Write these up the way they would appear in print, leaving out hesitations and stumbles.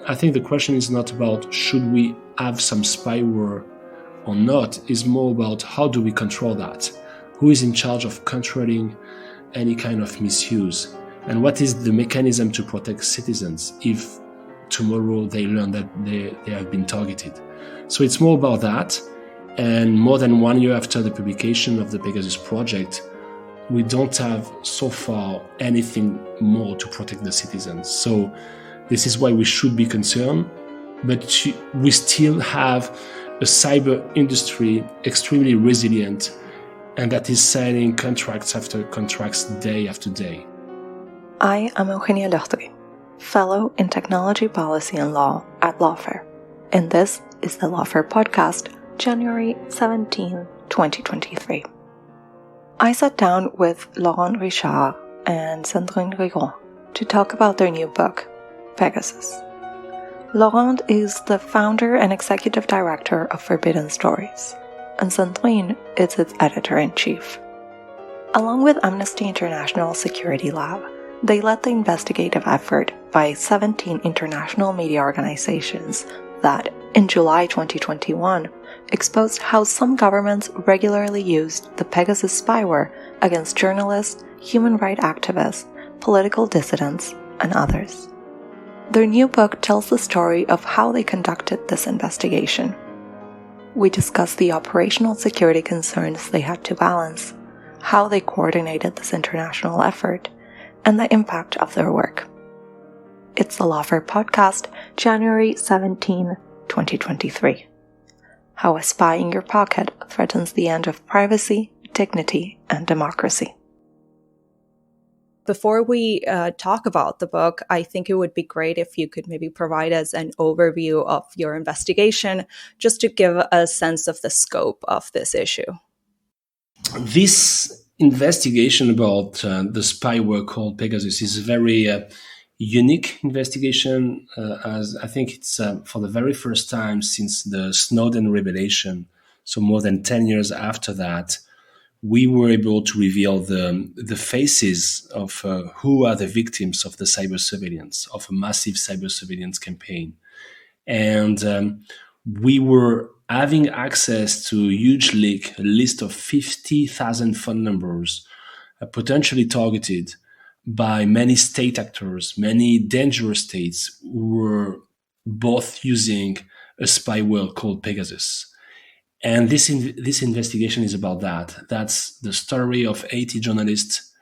I think the question is not about should we have some spyware or not, it's more about how do we control that? Who is in charge of controlling any kind of misuse? And what is the mechanism to protect citizens if tomorrow they learn that they have been targeted? So it's more about that. And more than 1 year after the publication of the Pegasus project, we don't have so far anything more to protect the citizens. So this is why we should be concerned, but we still have a cyber industry extremely resilient and that is signing contracts after contracts day after day. I am Eugenia Lostri, Fellow in Technology Policy and Law at Lawfare, and this is the Lawfare podcast, January 17, 2023. I sat down with Laurent and Sandrine Rigaud to talk about their new book, Pegasus. Laurent is the founder and executive director of Forbidden Stories, and Sandrine is its editor-in-chief. Along with Amnesty International Security Lab, they led the investigative effort by 17 international media organizations that, in July 2021, exposed how some governments regularly used the Pegasus spyware against journalists, human rights activists, political dissidents, and others. Their new book tells the story of how they conducted this investigation. We discuss the operational security concerns they had to balance, how they coordinated this international effort, and the impact of their work. It's the Lawfare podcast, January 17, 2023. How a spy in your pocket threatens the end of privacy, dignity, and democracy. Before we talk about the book, I think it would be great if you could maybe provide us an overview of your investigation, just to give a sense of the scope of this issue. This investigation about the spyware called Pegasus is a very unique investigation, as I think it's for the very first time since the Snowden revelation, so more than 10 years after that, we were able to reveal the faces of who are the victims of the cyber surveillance, of a massive cyber surveillance campaign. And we were having access to a huge a list of 50,000 phone numbers potentially targeted by many state actors, many dangerous states who were both using a spyware called Pegasus. And this investigation is about that. That's the story of 80 journalists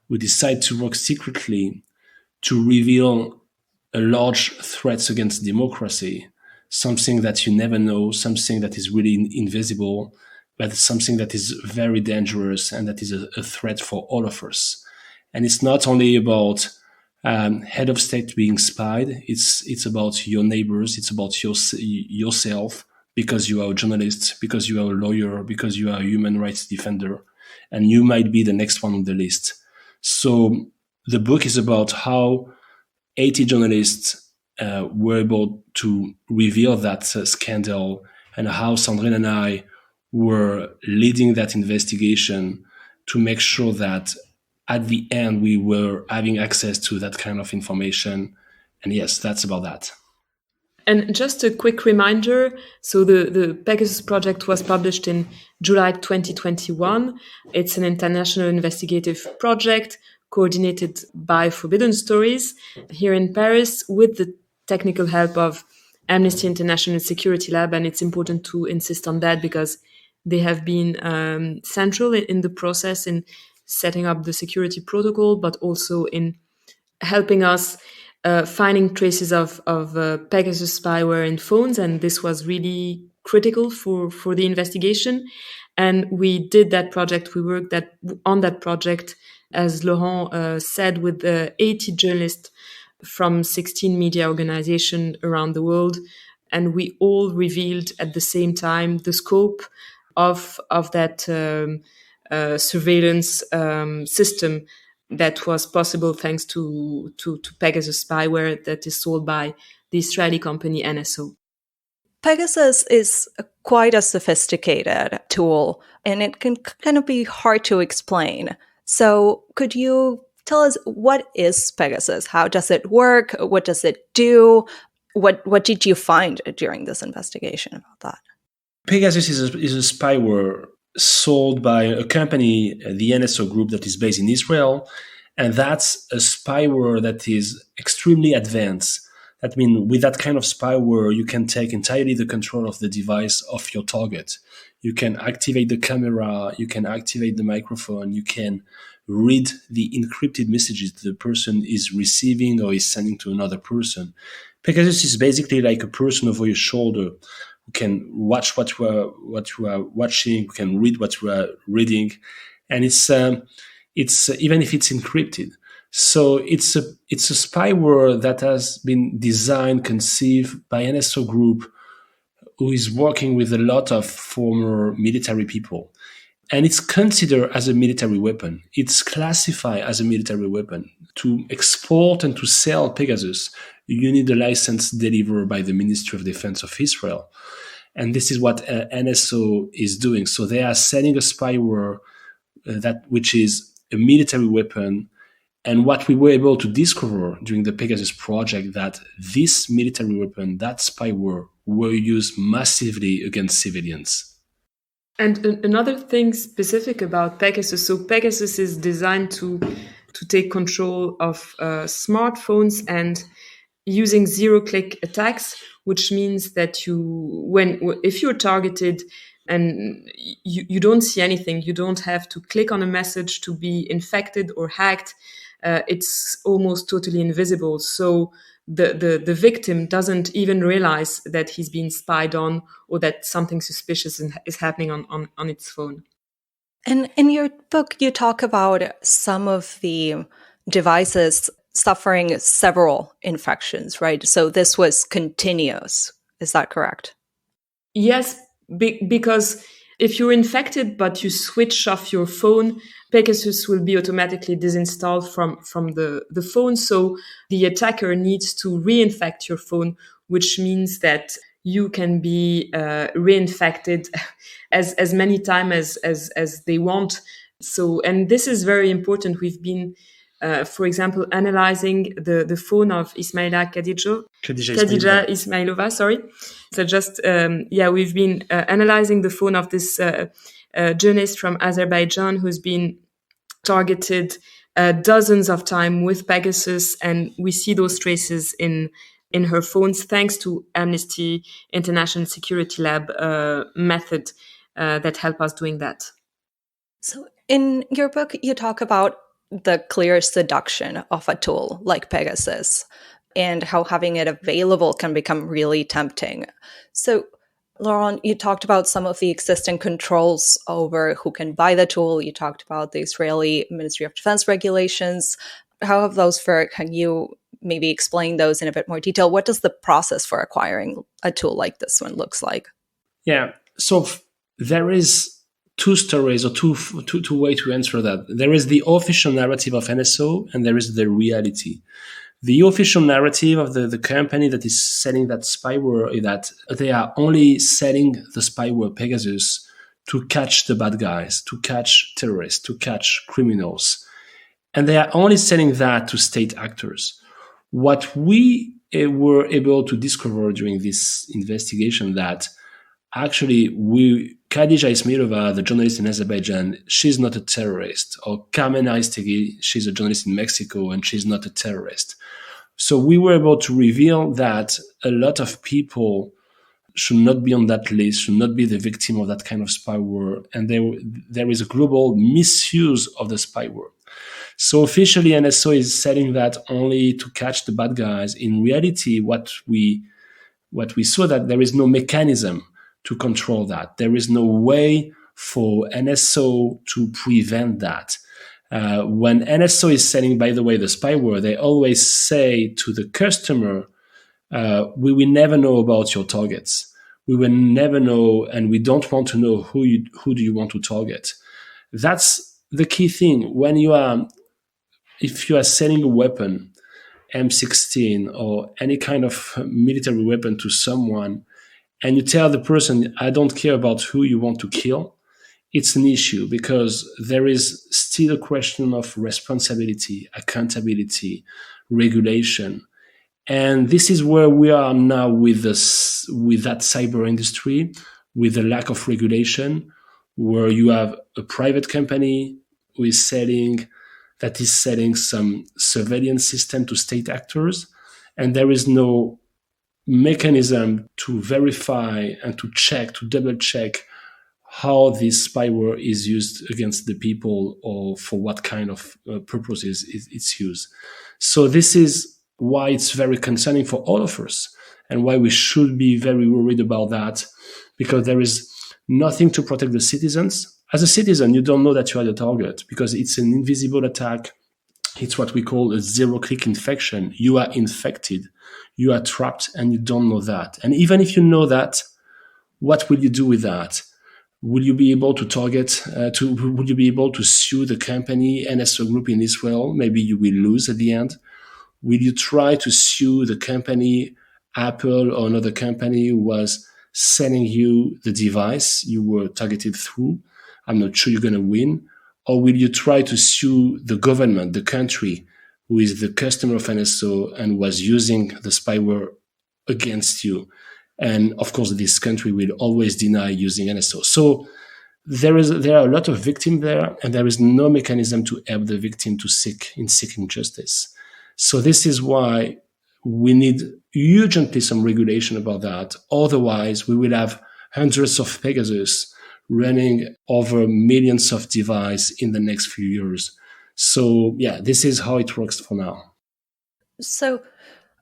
who decide to work secretly to reveal a large threat against democracy, something that you never know, something that is really invisible, but something that is very dangerous and that is a threat for all of us. And it's not only about head of state being spied. It's about your neighbors. It's about yourself, because you are a journalist, because you are a lawyer, because you are a human rights defender, and you might be the next one on the list. So the book is about how 80 journalists were able to reveal that scandal, and how Sandrine and I were leading that investigation to make sure that at the end we were having access to that kind of information. And yes, that's about that. And just a quick reminder, so the Pegasus project was published in July 2021. It's an international investigative project coordinated by Forbidden Stories here in Paris with the technical help of Amnesty International Security Lab. And it's important to insist on that because they have been central in the process in setting up the security protocol, but also in helping us finding traces of Pegasus spyware in phones. And this was really critical for the investigation. And we did that project. We worked on that project, as Laurent said, with 80 journalists from 16 media organizations around the world. And we all revealed at the same time the scope of that surveillance system that was possible thanks to Pegasus spyware that is sold by the Israeli company NSO. Pegasus is quite a sophisticated tool, and it can kind of be hard to explain. So could you tell us, what is Pegasus? How does it work? What does it do? What did you find during this investigation about that? Pegasus is a spyware sold by a company, the NSO group, that is based in Israel. And that's a spyware that is extremely advanced. That means with that kind of spyware, you can take entirely the control of the device of your target. You can activate the camera, you can activate the microphone, you can read the encrypted messages the person is receiving or is sending to another person. Pegasus is basically like a person over your shoulder who can watch what you are watching, who can read what you are reading, and it's even if it's encrypted. So it's a spyware that has been designed, conceived by NSO Group, who is working with a lot of former military people. And it's considered as a military weapon. It's classified as a military weapon. To export and to sell Pegasus, you need a license delivered by the Ministry of Defense of Israel. And this is what NSO is doing. So they are selling a spyware which is a military weapon. And what we were able to discover during the Pegasus project, that this military weapon, that spyware, were used massively against civilians. And another thing specific about Pegasus, so Pegasus is designed to take control of smartphones and using zero-click attacks, which means that if you're targeted and you don't see anything, you don't have to click on a message to be infected or hacked. It's almost totally invisible. So the victim doesn't even realize that he's being spied on or that something suspicious is happening on its phone. And in your book, you talk about some of the devices suffering several infections, right? So this was continuous. Is that correct? Yes, because if you're infected but you switch off your phone, Pegasus will be automatically disinstalled from the phone. So the attacker needs to reinfect your phone, which means that you can be reinfected as many times as they want. So, and this is very important. We've been, for example, analyzing the phone of Khadija Ismailova, sorry. So just, we've been analyzing the phone of this journalist from Azerbaijan who's been targeted dozens of times with Pegasus, and we see those traces in her phones thanks to Amnesty International Security Lab method that help us doing that. So in your book, you talk about the clear seduction of a tool like Pegasus and how having it available can become really tempting. So Laurent, you talked about some of the existing controls over who can buy the tool. You talked about the Israeli Ministry of Defense regulations. How have those fared? Can you maybe explain those in a bit more detail? What does the process for acquiring a tool like this one looks like? Yeah, so there is two stories or two ways to answer that. There is the official narrative of NSO and there is the reality. The official narrative of the company that is selling that spyware is that they are only selling the spyware Pegasus to catch the bad guys, to catch terrorists, to catch criminals. And they are only selling that to state actors. What we were able to discover during this investigation that actually Khadija Ismailova, the journalist in Azerbaijan, she's not a terrorist. Or Carmen Aristegui, she's a journalist in Mexico and she's not a terrorist. So we were able to reveal that a lot of people should not be on that list, should not be the victim of that kind of spyware. And there is a global misuse of the spyware. So officially NSO is selling that only to catch the bad guys. In reality, what we saw that there is no mechanism to control that. There is no way for NSO to prevent that. When NSO is selling, by the way, the spyware, they always say to the customer, we will never know about your targets. We will never know, and we don't want to know who do you want to target. That's the key thing. If you are selling a weapon, M16 or any kind of military weapon to someone, and you tell the person, I don't care about who you want to kill, it's an issue because there is still a question of responsibility, accountability, regulation. And this is where we are now with that cyber industry, with the lack of regulation, where you have a private company who is selling some surveillance system to state actors, and there is no mechanism to verify and to double check how this spyware is used against the people or for what kind of purposes it's used. So this is why it's very concerning for all of us and why we should be very worried about that, because there is nothing to protect the citizens. As a citizen, you don't know that you are the target because it's an invisible attack. It's what we call a zero-click infection. You are infected, you are trapped, and you don't know that. And even if you know that, what will you do with that? Will you be able to will you be able to sue the company NSO Group in Israel? Maybe you will lose at the end. Will you try to sue the company, Apple or another company who was selling you the device you were targeted through? I'm not sure you're going to win. Or will you try to sue the government, the country, who is the customer of NSO and was using the spyware against you? And of course, this country will always deny using NSO. So there are a lot of victims there, and there is no mechanism to help the victim in seeking justice. So this is why we need urgently some regulation about that. Otherwise, we will have hundreds of Pegasus running over millions of devices in the next few years. So yeah, this is how it works for now. So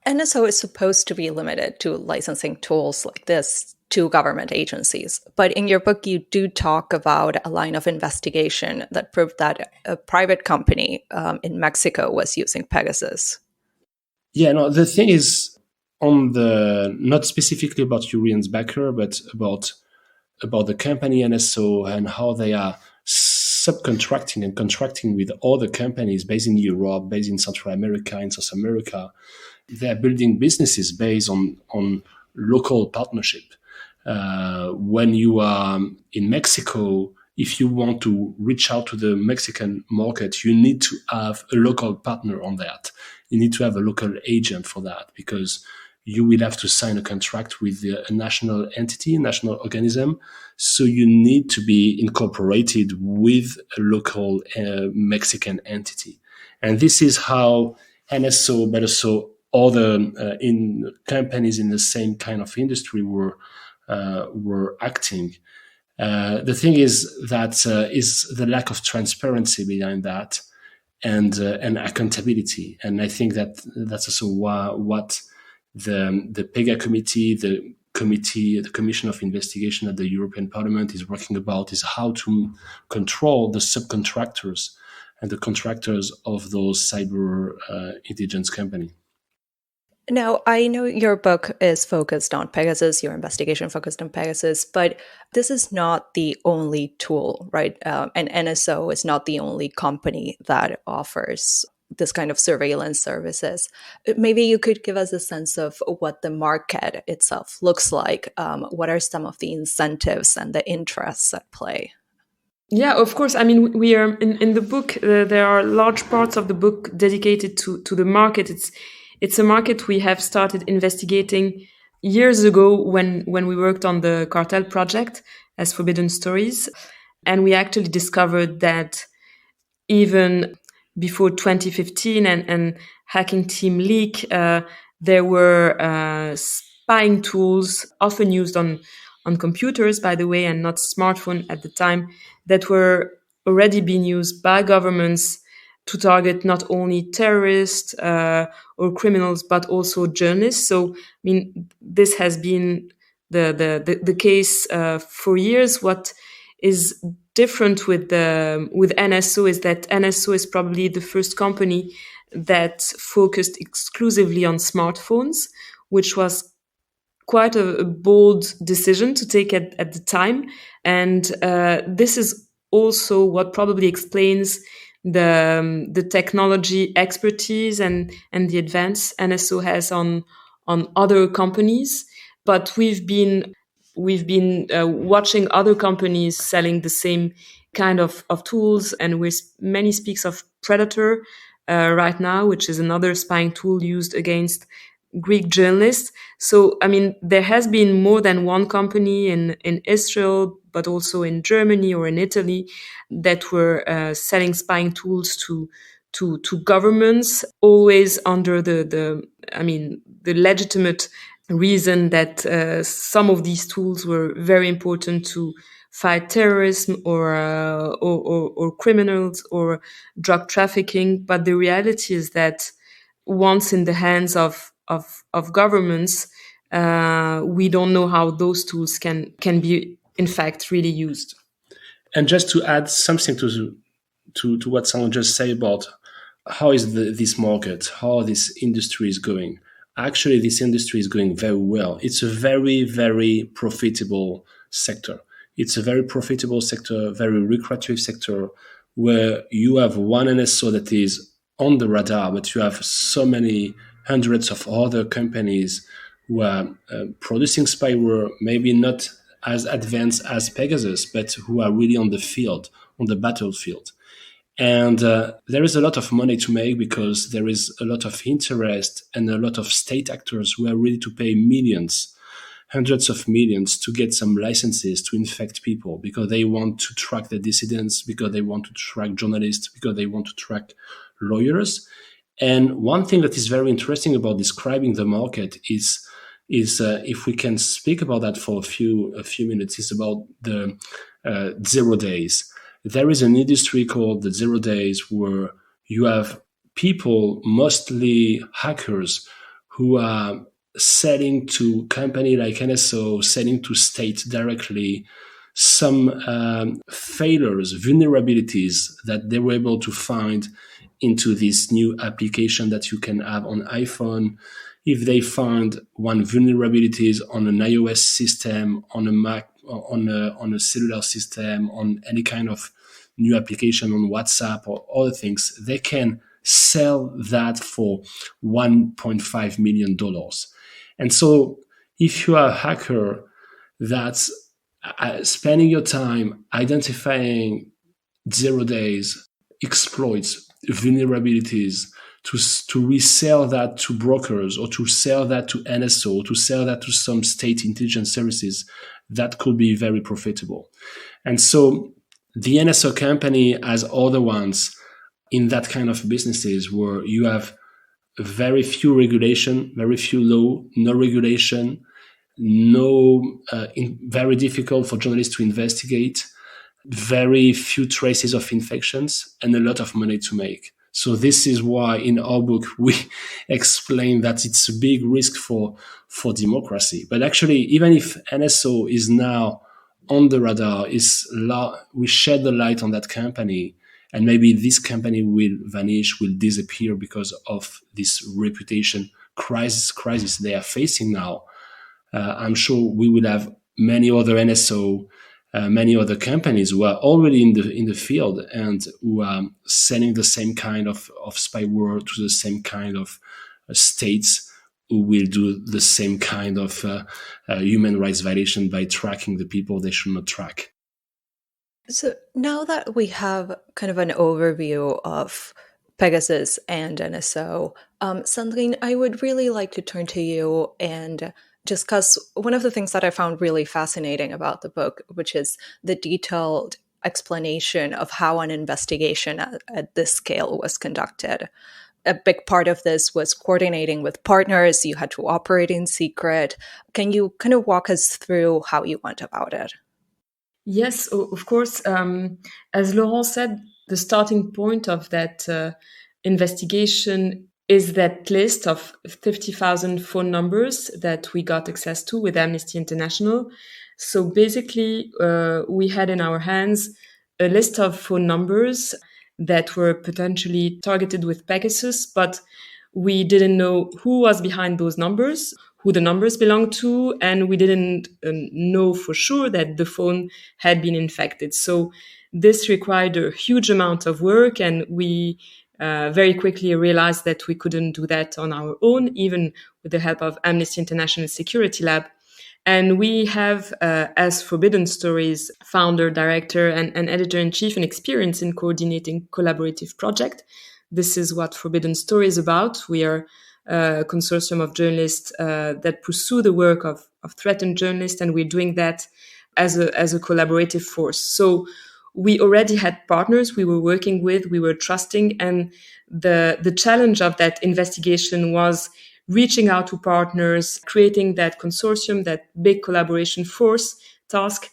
NSO is supposed to be limited to licensing tools like this to government agencies. But in your book, you do talk about a line of investigation that proved that a private company in Mexico was using Pegasus. Yeah, no, the thing is, not specifically about Urian's backer, but about the company NSO and how they are subcontracting and contracting with other companies based in Europe, based in Central America, in South America. They're building businesses based on local partnership. When you are in Mexico, if you want to reach out to the Mexican market, you need to have a local partner on that. You need to have a local agent for that, because you will have to sign a contract with a national entity, a national organism. So you need to be incorporated with a local Mexican entity. And this is how NSO, but also other companies in the same kind of industry were acting. The thing is that is the lack of transparency behind that and accountability. And I think that's also what the PEGA committee, the Commission of Investigation at the European Parliament is working about, is how to control the subcontractors and the contractors of those cyber intelligence companies. Now, I know your book is focused on Pegasus, your investigation focused on Pegasus, but this is not the only tool, right? And NSO is not the only company that offers this kind of surveillance services. Maybe you could give us a sense of what the market itself looks like. What are some of the incentives and the interests at play? Yeah, of course. I mean, we are in the book. There are large parts of the book dedicated to the market. It's a market we have started investigating years ago when we worked on the cartel project as Forbidden Stories, and we actually discovered that even before 2015 and Hacking Team Leak, there were spying tools often used on computers, by the way, and not smartphone at the time, that were already being used by governments to target not only terrorists or criminals, but also journalists. So, I mean, this has been the case for years. What is different with NSO is that NSO is probably the first company that focused exclusively on smartphones, which was quite a bold decision to take at the time. And this is also what probably explains the technology expertise and the advance NSO has on other companies. But we've been watching other companies selling the same kind of tools, and many speaks of Predator right now, which is another spying tool used against Greek journalists. So, I mean, there has been more than one company in Israel, but also in Germany or in Italy that were selling spying tools to governments, always under the legitimate reason that some of these tools were very important to fight terrorism or criminals or drug trafficking. But the reality is that once in the hands of governments, we don't know how those tools can be in fact really used. And just to add something to what someone just said about how is this market, how this industry is going. Actually, this industry is going very well. It's a very, very profitable sector. It's a very profitable sector, very lucrative sector, where you have one NSO that is on the radar, but you have so many hundreds of other companies who are producing spyware, maybe not as advanced as Pegasus, but who are really on the field, on the battlefield. And there is a lot of money to make because there is a lot of interest and a lot of state actors who are ready to pay millions, hundreds of millions to get some licenses to infect people because they want to track the dissidents, because they want to track journalists, because they want to track lawyers. And one thing that is very interesting about describing the market is if we can speak about that for a few minutes, is about the 0 days. There is an industry called the 0 days where you have people, mostly hackers, who are selling to company like NSO, selling to state directly some failures, vulnerabilities that they were able to find into this new application that you can have on iPhone. If they find one vulnerabilities on an iOS system, on a Mac, on a cellular system, on any kind of new application on WhatsApp or other things, they can sell that for $1.5 million. And so if you are a hacker that's spending your time identifying 0 days, exploits, vulnerabilities, to resell that to brokers or to sell that to NSO, to sell that to some state intelligence services, that could be very profitable. And so the NSO company has other ones in that kind of businesses where you have very few regulation, very few law, no regulation, very difficult for journalists to investigate, very few traces of infections, and a lot of money to make. So this is why in our book we explain that it's a big risk for democracy. But actually, even if NSO is now on the radar, we shed the light on that company, and maybe this company will vanish, will disappear because of this reputation crisis they are facing now. I'm sure we will have many other NSO, many other companies who are already in the field and who are selling the same kind of spyware to the same kind of states who will do the same kind of human rights violation by tracking the people they should not track. So now that we have kind of an overview of Pegasus and NSO, Sandrine, I would really like to turn to you and discuss one of the things that I found really fascinating about the book, which is the detailed explanation of how an investigation at this scale was conducted. A big part of this was coordinating with partners. You had to operate in secret. Can you kind of walk us through how you went about it? Yes, of course. As Laurent said, the starting point of that investigation is that list of 50,000 phone numbers that we got access to with Amnesty International. So basically, we had in our hands a list of phone numbers that were potentially targeted with Pegasus, but we didn't know who was behind those numbers, who the numbers belonged to, and we didn't know for sure that the phone had been infected. So this required a huge amount of work, and we very quickly realized that we couldn't do that on our own, even with the help of Amnesty International Security Lab. And we have, as Forbidden Stories founder, director, and editor-in-chief, an experience in coordinating collaborative projects. This is what Forbidden Stories is about. We are consortium of journalists that pursue the work of threatened journalists, and we're doing that as a collaborative force. So we already had partners we were working with, we were trusting, and the challenge of that investigation was reaching out to partners, creating that consortium, that big collaboration force task,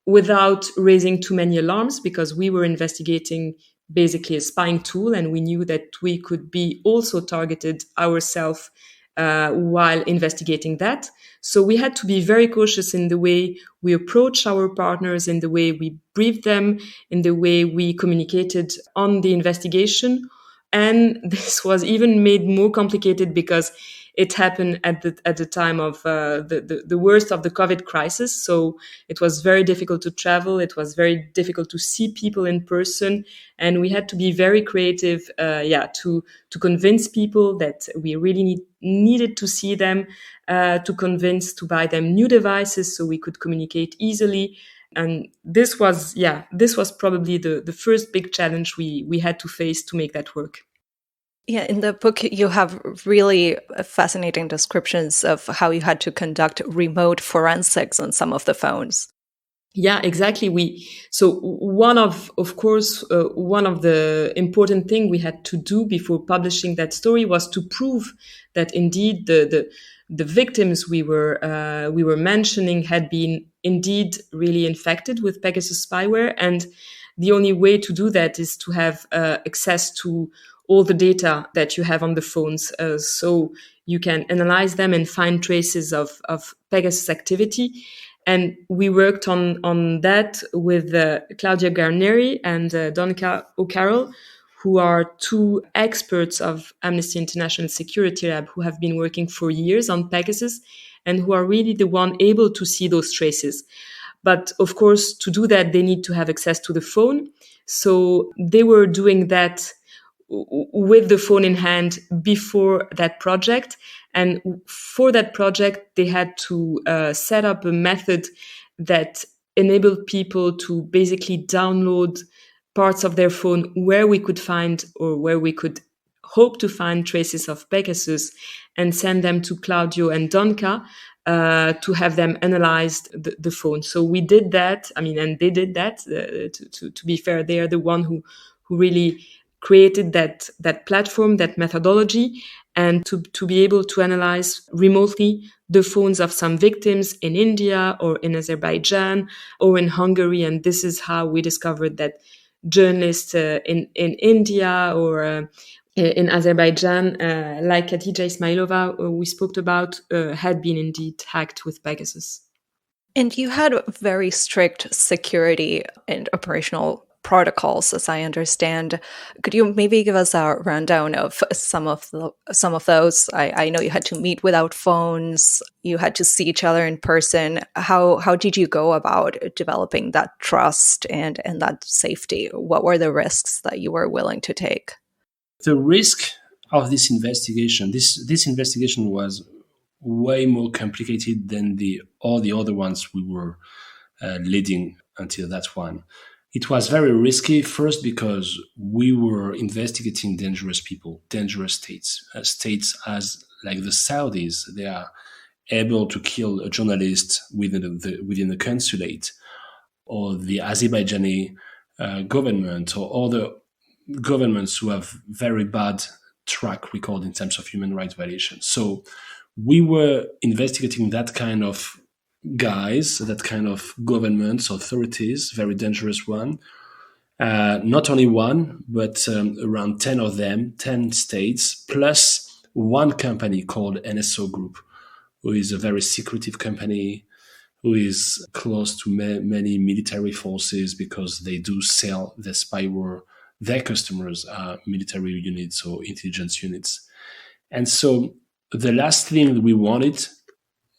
without raising too many alarms, because we were investigating basically a spying tool, and we knew that we could be also targeted ourselves while investigating that. So we had to be very cautious in the way we approach our partners, in the way we briefed them, in the way we communicated on the investigation. And this was even made more complicated because it happened at the time of the worst of the COVID crisis. So it was very difficult to travel. It was very difficult to see people in person. And we had to be very creative, to convince people that we really needed to see them, to convince to buy them new devices so we could communicate easily. And this was probably the first big challenge we had to face to make that work. Yeah, in the book, you have really fascinating descriptions of how you had to conduct remote forensics on some of the phones. Yeah, exactly. One of the important thing we had to do before publishing that story was to prove that indeed the victims we were mentioning had been indeed really infected with Pegasus spyware, and the only way to do that is to have access to all the data that you have on the phones, so you can analyze them and find traces of Pegasus activity. And we worked on that with Claudia Garneri and Donica O'Carroll, who are two experts of Amnesty International Security Lab who have been working for years on Pegasus and who are really the one able to see those traces. But of course, to do that, they need to have access to the phone. So they were doing that with the phone in hand before that project. And for that project, they had to set up a method that enabled people to basically download parts of their phone where we could find or where we could hope to find traces of Pegasus and send them to Claudio and Donka to have them analyzed the phone. So we did that. And they did that. To be fair, they are the one who really created that platform, that methodology, and to be able to analyze remotely the phones of some victims in India or in Azerbaijan or in Hungary. And this is how we discovered that journalists in India or in Azerbaijan, like Khadija Ismailova, we spoke about, had been indeed hacked with Pegasus. And you had very strict security and operational protocols, as I understand. Could you maybe give us a rundown of some of those? I know you had to meet without phones. You had to see each other in person. How did you go about developing that trust and that safety? What were the risks that you were willing to take? The risk of this investigation, this investigation was way more complicated than all the other ones we were leading until that one. It was very risky, first because we were investigating dangerous people, dangerous states. States as like the Saudis, they are able to kill a journalist within the consulate, or the Azerbaijani government, or other governments who have very bad track record in terms of human rights violations. So we were investigating that kind of guys, that kind of governments, authorities, very dangerous one. Not only one, but around 10 of them, 10 states, plus one company called NSO Group, who is a very secretive company, who is close to many military forces because they do sell the spyware. Their customers are military units or intelligence units. And so the last thing we wanted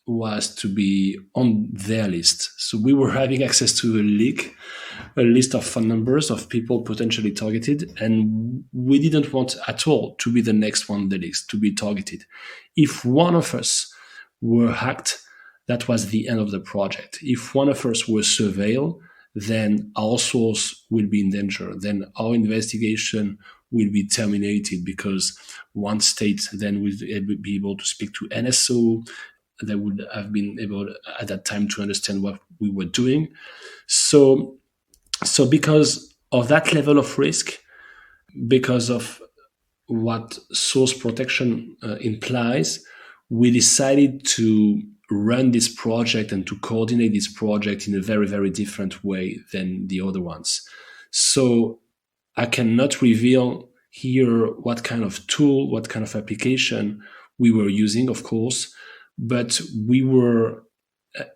was to be on their list. So we were having access to a list of phone numbers of people potentially targeted, and we didn't want at all to be the next one on the list, to be targeted. If one of us were hacked, that was the end of the project. If one of us were surveilled, then our source will be in danger. Then our investigation will be terminated, because one state then will be able to speak to NSO. They would have been able at that time to understand what we were doing. So because of that level of risk, because of what source protection implies, we decided to run this project and to coordinate this project in a very, very different way than the other ones. So I cannot reveal here what kind of tool, what kind of application we were using, of course, but we were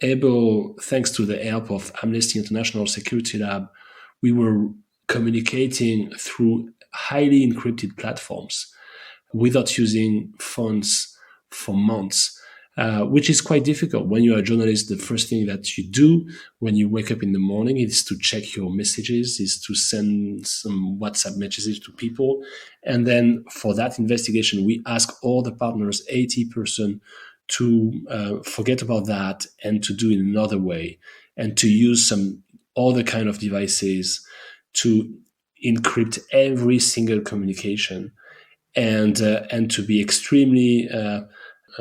able, thanks to the help of Amnesty International Security Lab, we were communicating through highly encrypted platforms without using phones for months, which is quite difficult. When you are a journalist, the first thing that you do when you wake up in the morning is to check your messages, is to send some WhatsApp messages to people. And then for that investigation, we ask all the partners, 80%, to forget about that and to do it another way, and to use some other kind of devices to encrypt every single communication, and to be extremely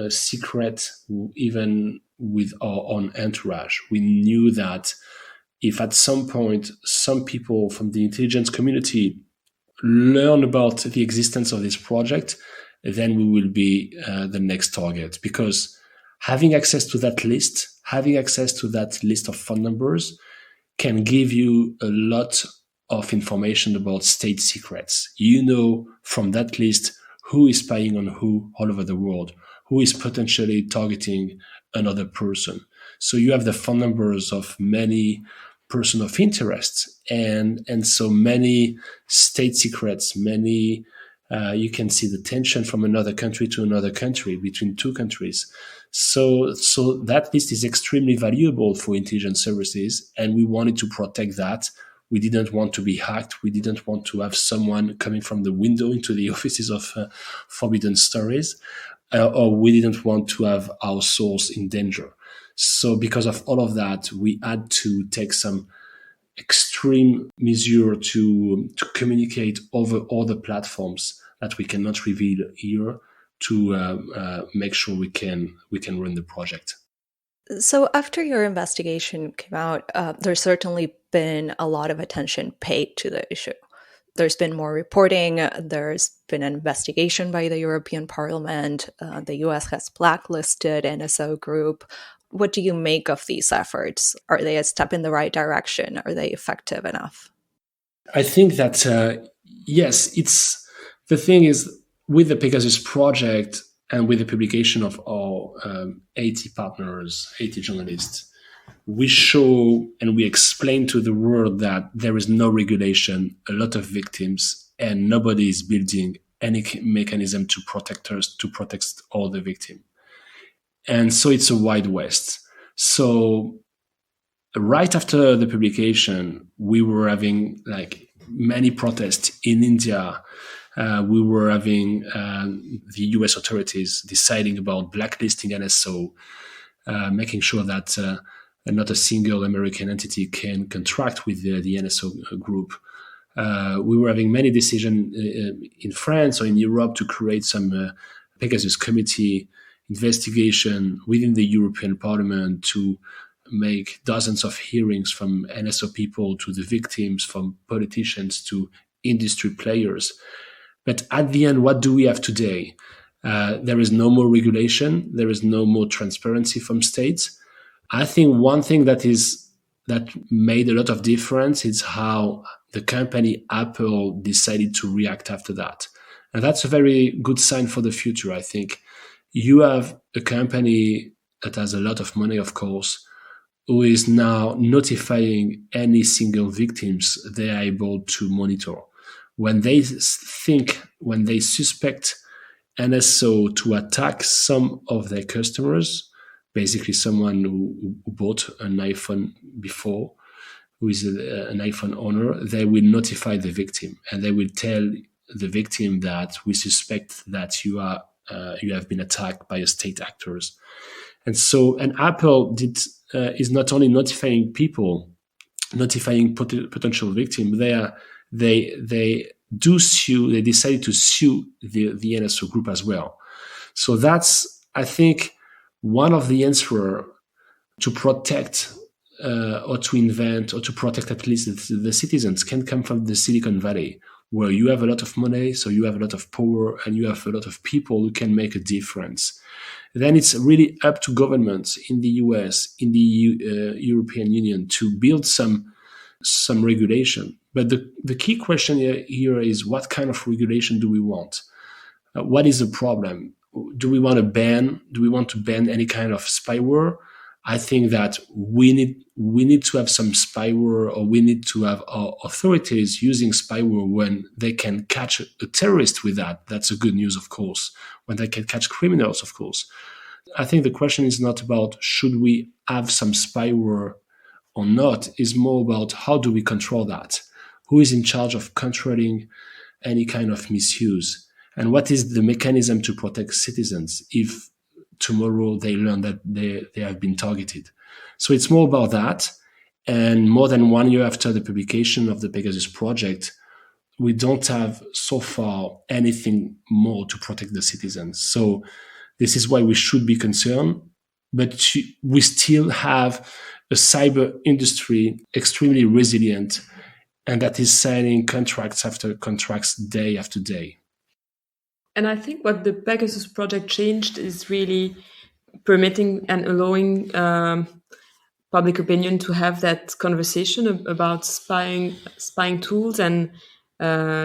secret, even with our own entourage. We knew that if at some point some people from the intelligence community learn about the existence of this project, then we will be the next target, because having access to that list, of phone numbers, can give you a lot of information about state secrets. You know from that list who is spying on who all over the world, who is potentially targeting another person. So you have the phone numbers of many persons of interest, and so many state secrets, many you can see the tension from another country to another country, between two countries. So that list is extremely valuable for intelligence services, and we wanted to protect that. We didn't want to be hacked. We didn't want to have someone coming from the window into the offices of forbidden stories, or we didn't want to have our source in danger. So because of all of that, we had to take some extreme measure to communicate over all the platforms that we cannot reveal here, to make sure we can run the project. So after your investigation came out, there's certainly been a lot of attention paid to the issue. There's been more reporting. There's been an investigation by the European Parliament. The US has blacklisted NSO Group. What do you make of these efforts? Are they a step in the right direction? Are they effective enough? I think that, yes, the thing is, with the Pegasus project and with the publication of our 80 partners, 80 journalists, we show and we explain to the world that there is no regulation, a lot of victims, and nobody is building any mechanism to protect us, to protect all the victims. And so it's a Wild West. So right after the publication, we were having many protests in India. We were having the US authorities deciding about blacklisting NSO, making sure that not a single American entity can contract with the NSO group. We were having many decisions in France or in Europe to create some Pegasus committee investigation within the European Parliament, to make dozens of hearings from NSO people to the victims, from politicians to industry players. But at the end, what do we have today? There is no more regulation. There is no more transparency from states. I think one thing that made a lot of difference is how the company Apple decided to react after that. And that's a very good sign for the future, I think. You have a company that has a lot of money, of course, who is now notifying any single victims they are able to monitor. When they suspect NSO to attack some of their customers, basically someone who bought an iPhone before, who is an iPhone owner, they will notify the victim, and they will tell the victim that we suspect that you have been attacked by a state actors. And Apple is not only notifying people, notifying potential victims. They they decided to sue the NSO group as well. So that's, I think, one of the answers to protect or to invent or to protect at least the citizens can come from the Silicon Valley, where you have a lot of money, so you have a lot of power, and you have a lot of people who can make a difference. Then it's really up to governments in the US, in the European Union to build some regulation. But the key question here is, what kind of regulation do we want? What is the problem? Do we want to ban any kind of spyware? I think that we need to have some spyware, or we need to have our authorities using spyware when they can catch a terrorist with that. That's a good news, of course, when they can catch criminals, of course. I think the question is not about should we have some spyware or not, is more about how do we control that? Who is in charge of controlling any kind of misuse? And what is the mechanism to protect citizens if tomorrow they learn that they have been targeted? So it's more about that. And more than 1 year after the publication of the Pegasus project, we don't have so far anything more to protect the citizens. So this is why we should be concerned. But we still have a cyber industry extremely resilient, and that is signing contracts after contracts day after day. And I think what the Pegasus project changed is really permitting and allowing public opinion to have that conversation about spying tools and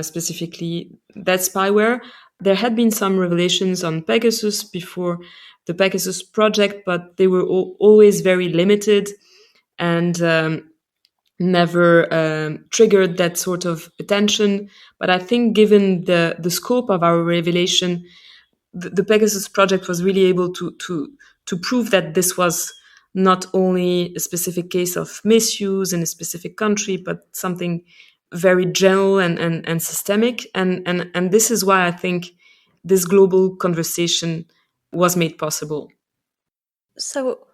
specifically that spyware. There had been some revelations on Pegasus before the Pegasus project, but they were always very limited and never triggered that sort of attention. But I think given the scope of our revelation, the Pegasus project was really able to prove that this was not only a specific case of misuse in a specific country, but something very general and systemic. And this is why I think this global conversation was made possible. So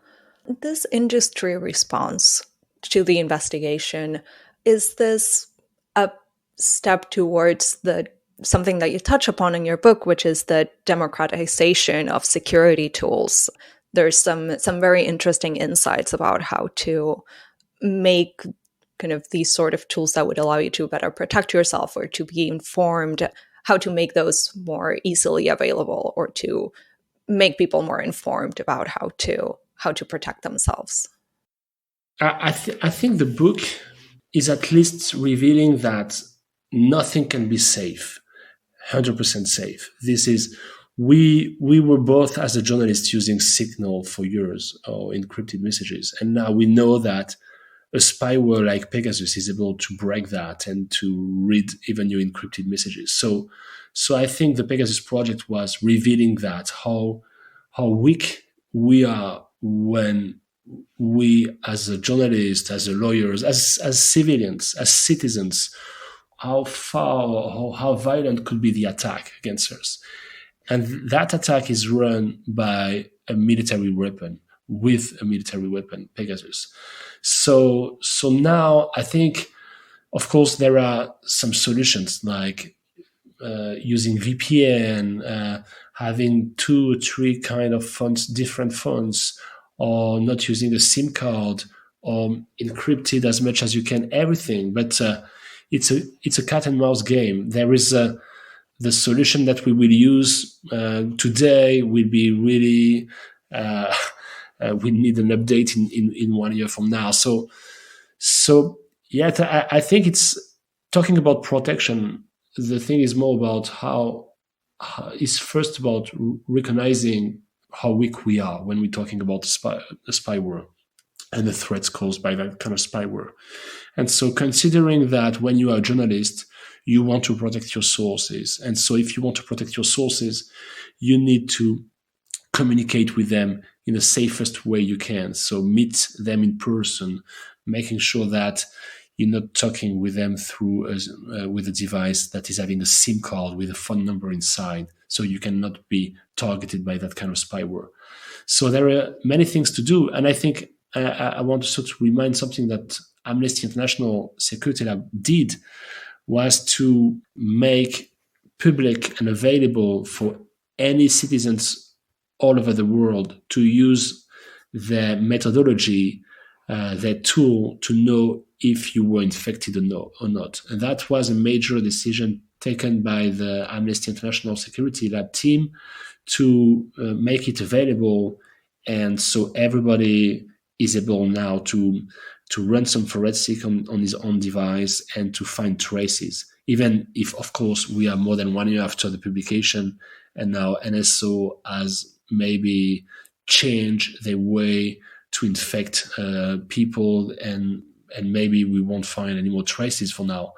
this industry response to the investigation, is this a step towards something that you touch upon in your book, which is the democratization of security tools? There's some very interesting insights about how to make kind of these sort of tools that would allow you to better protect yourself or to be informed, how to make those more easily available or to make people more informed about how to protect themselves. I think the book is at least revealing that nothing can be safe, 100% safe. This is, we were both as a journalist using Signal for years, or encrypted messages. And now we know that a spyware like Pegasus is able to break that and to read even your encrypted messages. So I think the Pegasus project was revealing that how weak we are when we, as a journalist, as a lawyers, as civilians, as citizens, how far or how violent could be the attack against us. And that attack is run by a military weapon, with a military weapon, Pegasus. So now I think, of course, there are some solutions like using VPN, having 2 or 3 kind of phones, different phones, or not using a SIM card, or encrypted as much as you can, everything. But it's a cat and mouse game. There is the solution that we will use today will be really we need an update in 1 year from now. So yeah, I think it's talking about protection. The thing is more about how it's first about recognizing how weak we are when we're talking about the spyware and the threats caused by that kind of spyware. And so considering that when you are a journalist, you want to protect your sources. And so if you want to protect your sources, you need to communicate with them in the safest way you can. So meet them in person, making sure that you're not talking with them through with a device that is having a SIM card with a phone number inside, so you cannot be targeted by that kind of spyware. So there are many things to do. And I think I want to remind something that Amnesty International Security Lab did was to make public and available for any citizens all over the world to use their methodology, their tool to know if you were infected or not. And that was a major decision taken by the Amnesty International Security Lab team to make it available. And so everybody is able now to run some forensic on his own device and to find traces, even if, of course, we are more than 1 year after the publication, and now NSO has maybe changed their way to infect people, and maybe we won't find any more traces for now.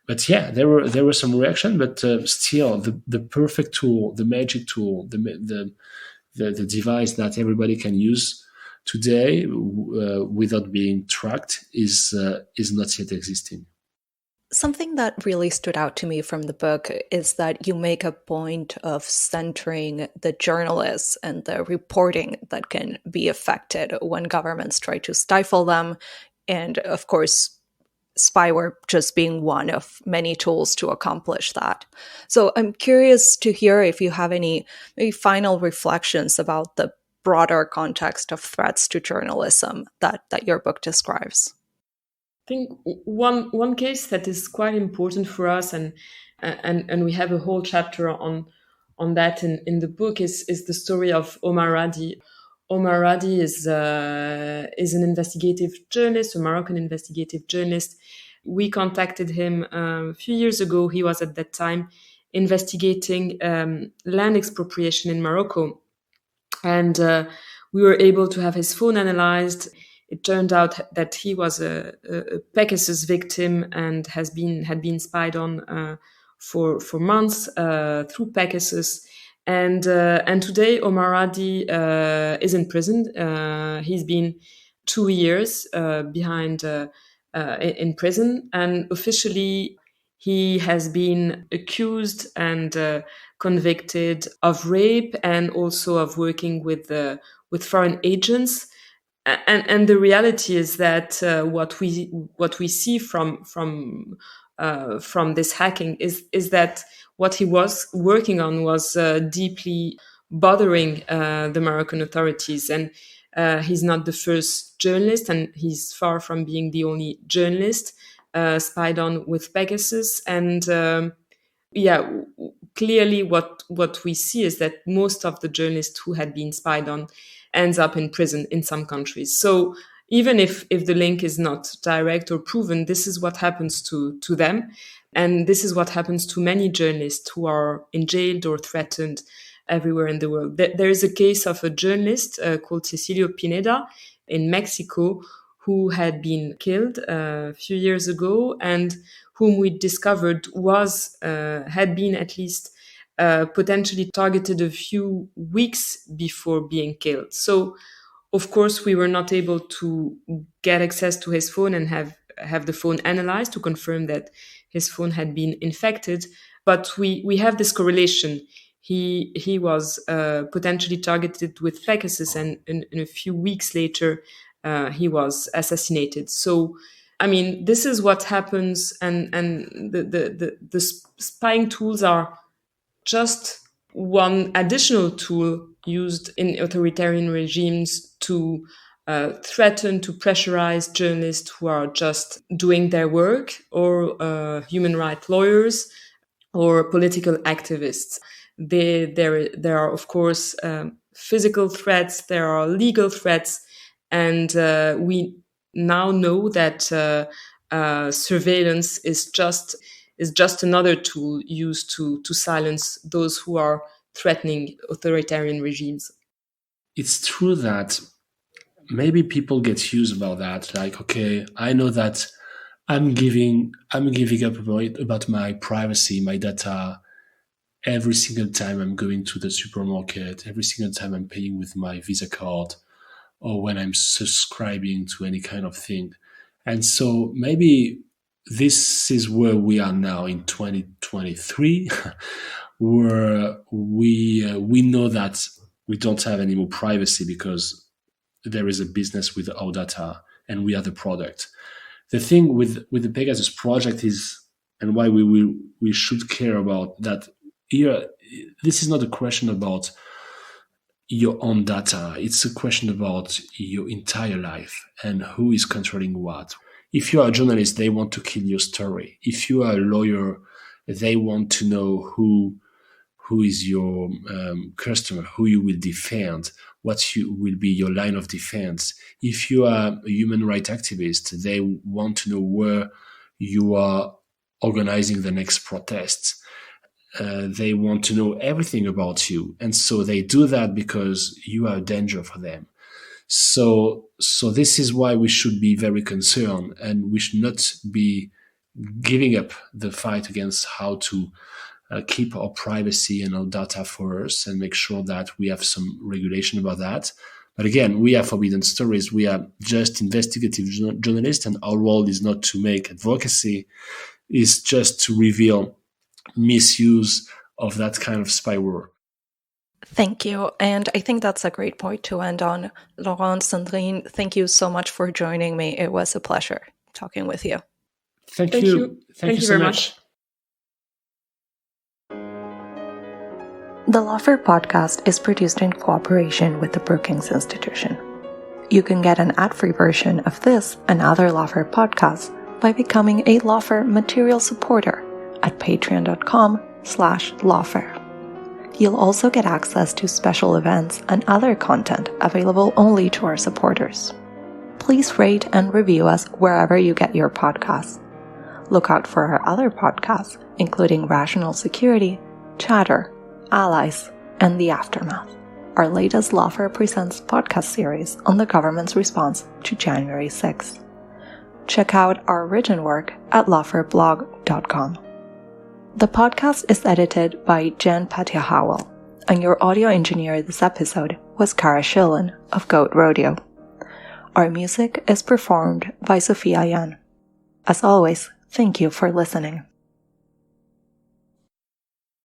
But yeah, there were some reaction, but still, the perfect tool, the magic tool, the device that everybody can use today without being tracked is not yet existing. Something that really stood out to me from the book is that you make a point of centering the journalists and the reporting that can be affected when governments try to stifle them. And of course, spyware just being one of many tools to accomplish that. So I'm curious to hear if you have any maybe final reflections about the broader context of threats to journalism that your book describes. I think one case that is quite important for us, and we have a whole chapter on that in the book, is the story of Omar Radi. Omar Radi is an investigative journalist, a Moroccan investigative journalist. We contacted him a few years ago. He was at that time investigating land expropriation in Morocco, and we were able to have his phone analyzed. It turned out that he was a Pegasus victim and had been spied on for months through Pegasus. And today Omar Radi is in prison. He's been 2 years behind in prison, and officially he has been accused and convicted of rape and also of working with foreign agents. And the reality is that what we see from this hacking is that what he was working on was deeply bothering the Moroccan authorities, and he's not the first journalist, and he's far from being the only journalist spied on with Pegasus. And clearly what we see is that most of the journalists who had been spied on ends up in prison in some countries. So even if the link is not direct or proven, this is what happens to them. And this is what happens to many journalists who are jailed or threatened everywhere in the world. There is a case of a journalist called Cecilio Pineda in Mexico who had been killed a few years ago, and whom we discovered had been at least potentially targeted a few weeks before being killed. So, of course, we were not able to get access to his phone and have the phone analyzed to confirm that his phone had been infected. But we have this correlation. He was potentially targeted with Pegasus, and in a few weeks later, he was assassinated. So, I mean, this is what happens, and the spying tools are just one additional tool used in authoritarian regimes to threaten, to pressurize journalists who are just doing their work, or human rights lawyers, or political activists. There are, of course, physical threats, there are legal threats, and we now know that surveillance is just another tool used to silence those who are threatening authoritarian regimes. It's true that maybe people get used about that. Like, okay, I know that I'm giving up about my privacy, my data, every single time I'm going to the supermarket, every single time I'm paying with my Visa card, or when I'm subscribing to any kind of thing. And so maybe this is where we are now in 2023, where we know that we don't have any more privacy because there is a business with our data and we are the product. The thing with the Pegasus project is, and why we should care about that. Here, this is not a question about your own data. It's a question about your entire life and who is controlling what. If you are a journalist, they want to kill your story. If you are a lawyer, they want to know who is your customer, who you will defend, will be your line of defense. If you are a human rights activist, they want to know where you are organizing the next protests. They want to know everything about you. And so they do that because you are a danger for them. So this is why we should be very concerned, and we should not be giving up the fight against how to keep our privacy and our data for us and make sure that we have some regulation about that. But again, we are Forbidden Stories. We are just investigative journalists, and our role is not to make advocacy, is just to reveal misuse of that kind of spyware. Thank you. And I think that's a great point to end on. Laurent, Sandrine, thank you so much for joining me. It was a pleasure talking with you. Thank you. Thank you so very much. The Lawfare podcast is produced in cooperation with the Brookings Institution. You can get an ad-free version of this and other Lawfare podcasts by becoming a Lawfare material supporter at patreon.com/Lawfare. You'll also get access to special events and other content available only to our supporters. Please rate and review us wherever you get your podcasts. Look out for our other podcasts, including Rational Security, Chatter, Allies, and The Aftermath, our latest Lawfare Presents podcast series on the government's response to January 6th. Check out our written work at lawfareblog.com. The podcast is edited by Jen Patia-Howell, and your audio engineer this episode was Kara Schillen of Goat Rodeo. Our music is performed by Sophia Yan. As always, thank you for listening.